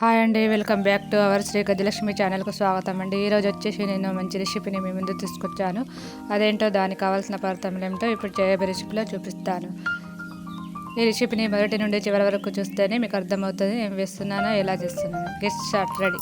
Hi అండి, welcome back to our Sri Gaja Lakshmi ఛానల్కు స్వాగతం అండి. ఈరోజు వచ్చేసి నేను మంచి రెసిపీని మీ ముందు తీసుకొచ్చాను. అదేంటో దానికి కావాల్సిన పదార్థాలు ఏమిటో ఇప్పుడు చేయబోయే రెసిపీలో చూపిస్తాను. ఈ రెసిపీని మొదటి నుండి చివరి వరకు చూస్తేనే మీకు అర్థమవుతుంది ఏం వేస్తున్నానో, ఎలా చేస్తున్నాను. Guest start ready.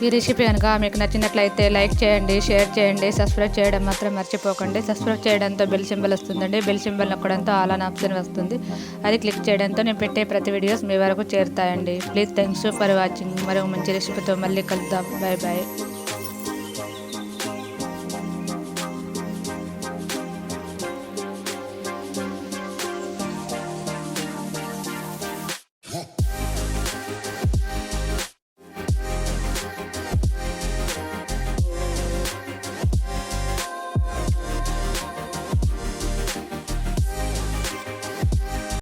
ఈ రెసిపీ కనుక మీకు నచ్చినట్లయితే లైక్ చేయండి, షేర్ చేయండి, సబ్స్క్రైబ్ చేయడం మాత్రం మర్చిపోకండి. సబ్స్క్రైబ్ చేయడంతో బెల్ సింబల్ వస్తుందండి. బెల్ సింబల్ నొక్కడంతో ఆల్ అన్ ఆప్షన్ వస్తుంది. అది క్లిక్ చేయడంతో నేను పెట్టే ప్రతి వీడియోస్ మీ వరకు చేరుతాయండి. Please thanks for watching. మరో మంచి రెసిపీతో మళ్ళీ కలుద్దాం. Bye bye.